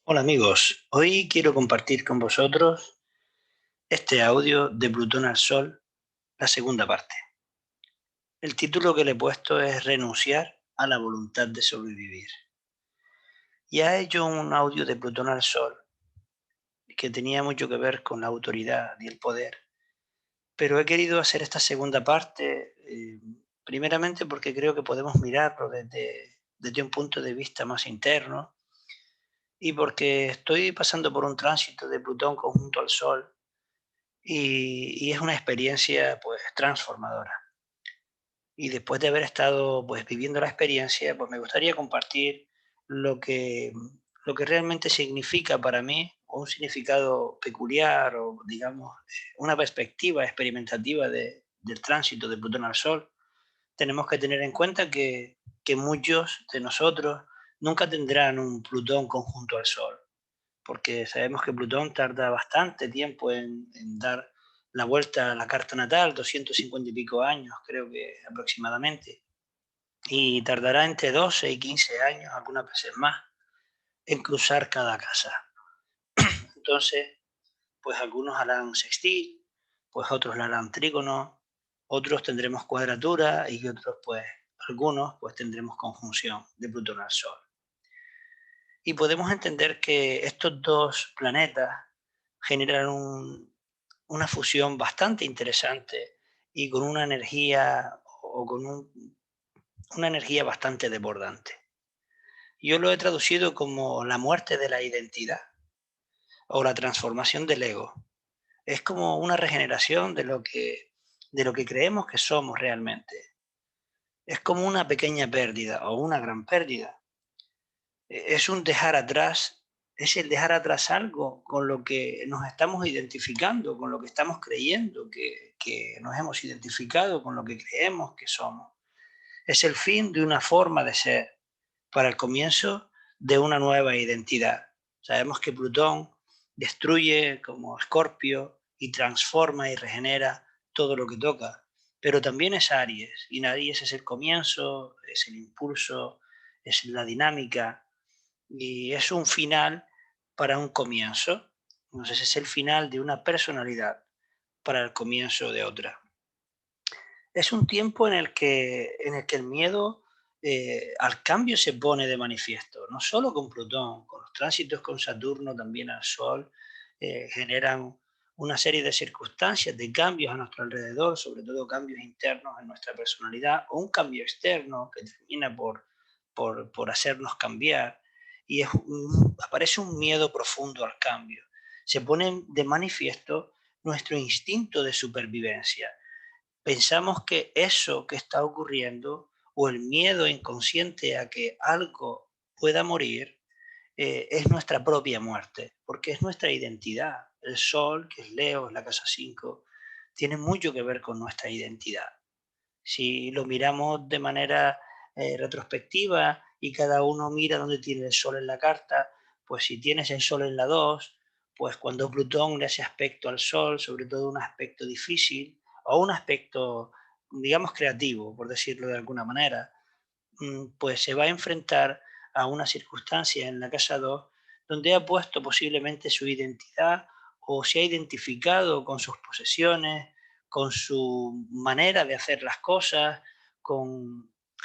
Hola amigos, hoy quiero compartir con vosotros este audio de Plutón al Sol, la segunda parte. El título que le he puesto es Renunciar a la voluntad de sobrevivir. Ya he hecho un audio de Plutón al Sol que tenía mucho que ver con la autoridad y el poder, pero he querido hacer esta segunda parte primeramente porque creo que podemos mirarlo desde un punto de vista más interno y porque estoy pasando por un tránsito de Plutón conjunto al Sol. Y es una experiencia, pues, transformadora. Y después de haber estado, pues, viviendo la experiencia, pues, me gustaría compartir lo que lo que realmente significa para mí, o un significado peculiar, o digamos, una perspectiva experimentativa del tránsito de Plutón al Sol. Tenemos que tener en cuenta que muchos de nosotros nunca tendrán un Plutón conjunto al Sol, porque sabemos que Plutón tarda bastante tiempo en dar la vuelta a la carta natal, 250 y pico años, creo que aproximadamente, y tardará entre 12 y 15 años, algunas veces más, en cruzar cada casa. Entonces, pues algunos harán sextil, pues otros la harán trígono, otros tendremos cuadratura y otros, pues, algunos, pues tendremos conjunción de Plutón al Sol. Y podemos entender que estos dos planetas generan una fusión bastante interesante y con una energía o con una energía bastante desbordante. Yo lo he traducido como la muerte de la identidad o la transformación del ego. Es como una regeneración de lo que creemos que somos realmente. Es como una pequeña pérdida o una gran pérdida. Es un dejar atrás, es el dejar atrás algo con lo que nos estamos identificando, con lo que estamos creyendo que nos hemos identificado, con lo que creemos que somos. Es el fin de una forma de ser para el comienzo de una nueva identidad. Sabemos que Plutón destruye como Escorpio y transforma y regenera todo lo que toca, pero también es Aries, y Aries es el comienzo, es el impulso, es la dinámica, y es un final para un comienzo. Entonces es el final de una personalidad para el comienzo de otra. Es un tiempo en el que el miedo al cambio se pone de manifiesto, no solo con Plutón, con los tránsitos con Saturno también al Sol, generan una serie de circunstancias, de cambios a nuestro alrededor, sobre todo cambios internos en nuestra personalidad, o un cambio externo que termina por hacernos cambiar. Y aparece un miedo profundo al cambio. Se pone de manifiesto nuestro instinto de supervivencia. Pensamos que eso que está ocurriendo o el miedo inconsciente a que algo pueda morir es nuestra propia muerte, porque es nuestra identidad. El Sol, que es Leo, es la casa 5, tiene mucho que ver con nuestra identidad. Si lo miramos de manera retrospectiva y cada uno mira dónde tiene el Sol en la carta, pues si tienes el Sol en la 2, pues cuando Plutón le hace aspecto al Sol, sobre todo un aspecto difícil o un aspecto, digamos, creativo, por decirlo de alguna manera, pues se va a enfrentar a una circunstancia en la casa 2 donde ha puesto posiblemente su identidad o se ha identificado con sus posesiones, con su manera de hacer las cosas,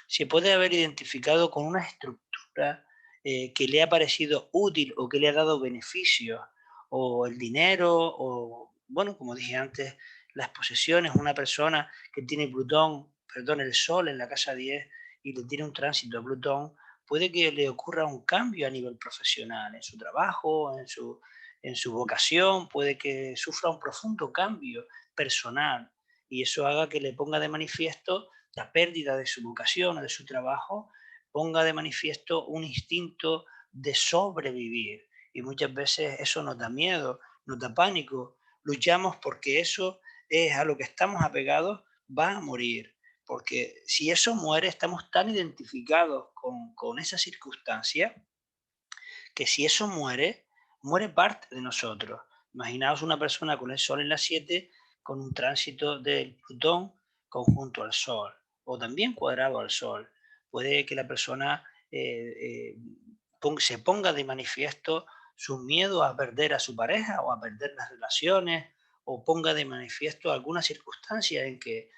se puede haber identificado con una estructura que le ha parecido útil o que le ha dado beneficios, o el dinero, o, bueno, como dije antes, las posesiones. Una persona que tiene Plutón, perdón, el Sol en la casa 10 y le tiene un tránsito a Plutón, puede que le ocurra un cambio a nivel profesional, en su trabajo, en su vocación, puede que sufra un profundo cambio personal y eso haga que le ponga de manifiesto la pérdida de su vocación o de su trabajo, ponga de manifiesto un instinto de sobrevivir. Y muchas veces eso nos da miedo, nos da pánico. Luchamos porque eso es a lo que estamos apegados, va a morir, porque si eso muere, estamos tan identificados con esa circunstancia que si eso muere, muere parte de nosotros. Imaginaos una persona con el Sol en la 7, con un tránsito del Plutón conjunto al Sol, o también cuadrado al Sol. Puede que la persona se ponga de manifiesto su miedo a perder a su pareja o a perder las relaciones, o ponga de manifiesto alguna circunstancia en que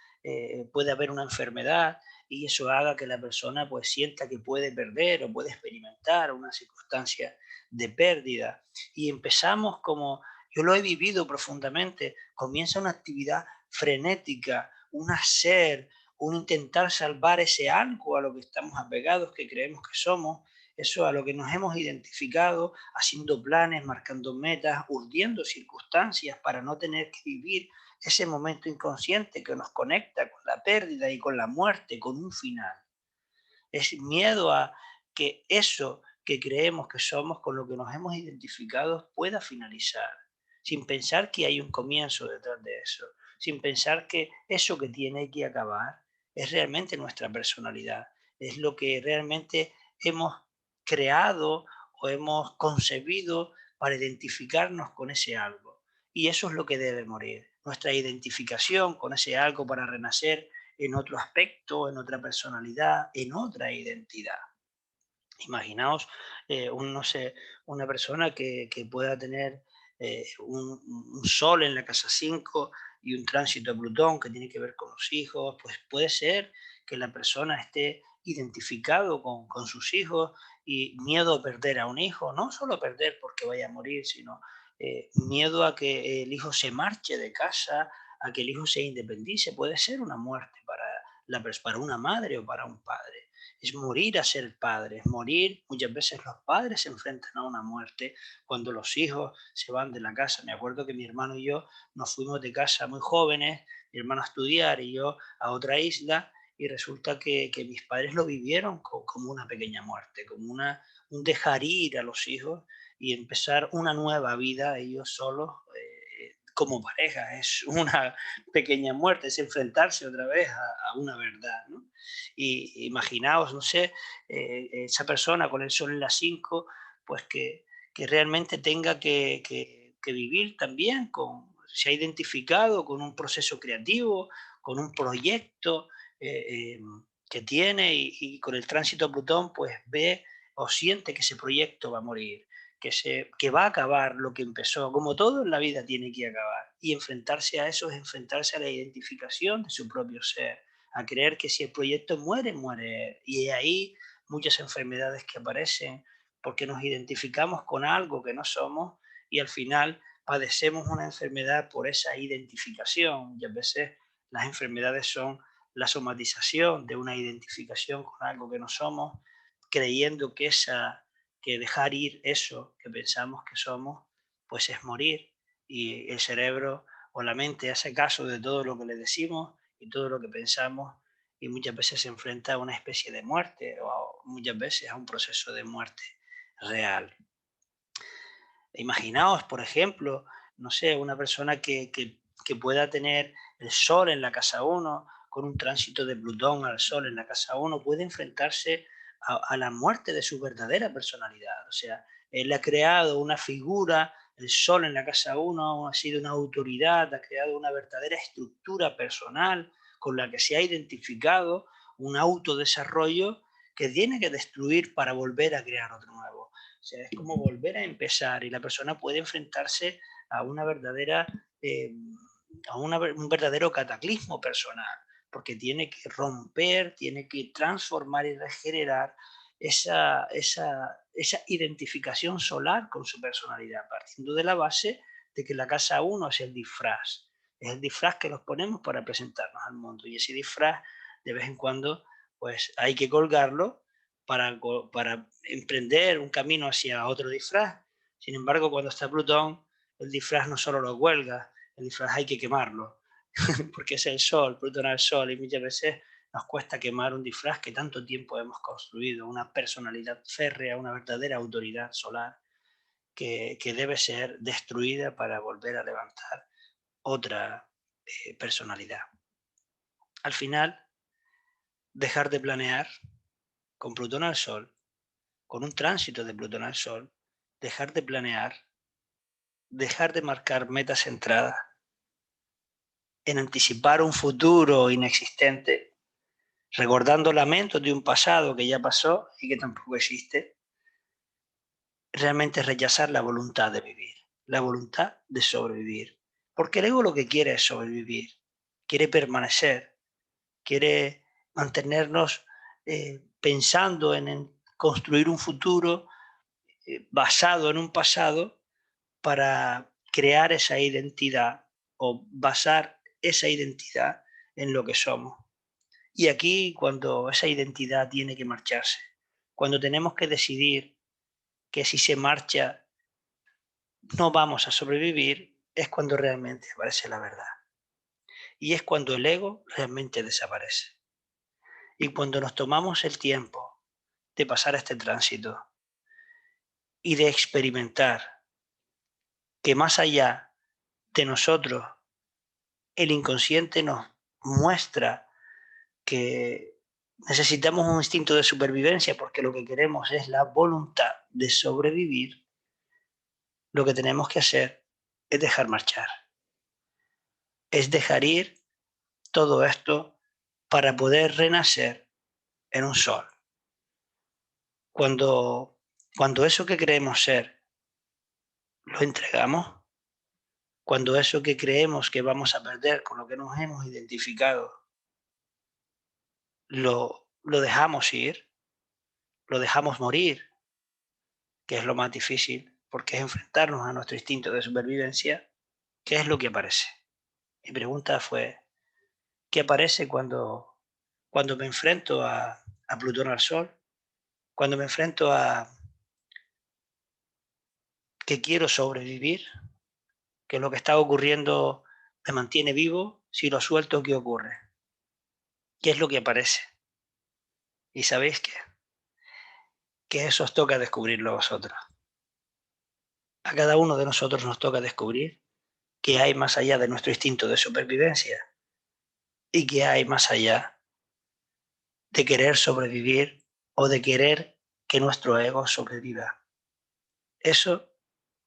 puede haber una enfermedad y eso haga que la persona pues sienta que puede perder o puede experimentar una circunstancia de pérdida. Y empezamos como, yo lo he vivido profundamente, comienza una actividad frenética, un hacer, un intentar salvar ese algo a lo que estamos apegados, que creemos que somos, eso a lo que nos hemos identificado, haciendo planes, marcando metas, urdiendo circunstancias para no tener que vivir ese momento inconsciente que nos conecta con la pérdida y con la muerte, con un final. Es miedo a que eso que creemos que somos, con lo que nos hemos identificado, pueda finalizar, sin pensar que hay un comienzo detrás de eso, sin pensar que eso que tiene que acabar es realmente nuestra personalidad, es lo que realmente hemos creado o hemos concebido para identificarnos con ese algo. Y eso es lo que debe morir, nuestra identificación con ese algo para renacer en otro aspecto, en otra personalidad, en otra identidad. Imaginaos, no sé, una persona que pueda tener un sol en la casa 5 y un tránsito de Plutón que tiene que ver con los hijos, pues puede ser que la persona esté identificado con sus hijos y miedo a perder a un hijo, no solo perder porque vaya a morir, sino miedo a que el hijo se marche de casa, a que el hijo se independice, puede ser una muerte para una madre o para un padre. Es morir a ser padres, morir. Muchas veces los padres se enfrentan a una muerte cuando los hijos se van de la casa. Me acuerdo que mi hermano y yo nos fuimos de casa muy jóvenes, mi hermano a estudiar y yo a otra isla, y resulta que mis padres lo vivieron como una pequeña muerte, como un dejar ir a los hijos y empezar una nueva vida ellos solos. Como pareja, es una pequeña muerte, es enfrentarse otra vez a una verdad, ¿no? Y imaginaos, no sé, esa persona con el sol en las 5, pues que realmente tenga que vivir también se ha identificado con un proceso creativo, con un proyecto que tiene y con el tránsito a Plutón, pues ve o siente que ese proyecto va a morir, que va a acabar lo que empezó, como todo en la vida tiene que acabar. Y enfrentarse a eso es enfrentarse a la identificación de su propio ser, a creer que si el proyecto muere, muere. Y ahí muchas enfermedades que aparecen porque nos identificamos con algo que no somos y al final padecemos una enfermedad por esa identificación. Y a veces las enfermedades son la somatización de una identificación con algo que no somos, creyendo que dejar ir eso que pensamos que somos, pues es morir. Y el cerebro o la mente hace caso de todo lo que le decimos y todo lo que pensamos y muchas veces se enfrenta a una especie de muerte o muchas veces a un proceso de muerte real. Imaginaos, por ejemplo, no sé, una persona que pueda tener el Sol en la casa 1, con un tránsito de Plutón al Sol en la casa 1, puede enfrentarse a la muerte de su verdadera personalidad. O sea, él ha creado una figura, el Sol en la casa 1 ha sido una autoridad, ha creado una verdadera estructura personal con la que se ha identificado, un autodesarrollo que tiene que destruir para volver a crear otro nuevo. O sea, es como volver a empezar y la persona puede enfrentarse a una verdadera, un verdadero cataclismo personal, porque tiene que romper, tiene que transformar y regenerar esa identificación solar con su personalidad, partiendo de la base de que la casa 1 es el disfraz que nos ponemos para presentarnos al mundo y ese disfraz de vez en cuando pues hay que colgarlo para emprender un camino hacia otro disfraz. Sin embargo, cuando está Plutón, el disfraz no solo lo cuelga, el disfraz hay que quemarlo, porque es el Sol, Plutón al Sol, y muchas veces nos cuesta quemar un disfraz que tanto tiempo hemos construido, una personalidad férrea, una verdadera autoridad solar que debe ser destruida para volver a levantar otra personalidad. Al final, dejar de planear con Plutón al Sol, con un tránsito de Plutón al Sol, dejar de planear, dejar de marcar metas centradas en anticipar un futuro inexistente, recordando lamentos de un pasado que ya pasó y que tampoco existe, realmente rechazar la voluntad de vivir, la voluntad de sobrevivir. Porque el ego lo que quiere es sobrevivir, quiere permanecer, quiere mantenernos pensando en construir un futuro basado en un pasado para crear esa identidad o basar esa identidad en lo que somos. Y aquí cuando esa identidad tiene que marcharse, cuando tenemos que decidir que si se marcha no vamos a sobrevivir, es cuando realmente aparece la verdad. Y es cuando el ego realmente desaparece. Y cuando nos tomamos el tiempo de pasar este tránsito y de experimentar que más allá de nosotros, el inconsciente nos muestra que necesitamos un instinto de supervivencia porque lo que queremos es la voluntad de sobrevivir, lo que tenemos que hacer es dejar marchar, es dejar ir todo esto para poder renacer en un sol. Cuando eso que creemos ser lo entregamos, cuando eso que creemos que vamos a perder con lo que nos hemos identificado, lo dejamos ir, lo dejamos morir, que es lo más difícil, porque es enfrentarnos a nuestro instinto de supervivencia, ¿qué es lo que aparece? Mi pregunta fue, ¿qué aparece cuando me enfrento a Plutón al Sol? Cuando me enfrento a que quiero sobrevivir, que lo que está ocurriendo me mantiene vivo, si lo suelto, ¿qué ocurre? ¿Qué es lo que aparece? ¿Y sabéis qué? Que eso os toca descubrirlo a vosotros. A cada uno de nosotros nos toca descubrir qué hay más allá de nuestro instinto de supervivencia y qué hay más allá de querer sobrevivir o de querer que nuestro ego sobreviva. Eso,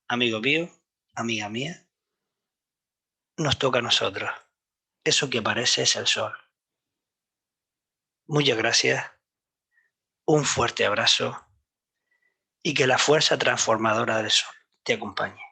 amigo mío, amiga mía, nos toca a nosotros. Eso que aparece es el sol. Muchas gracias, un fuerte abrazo y que la fuerza transformadora del sol te acompañe.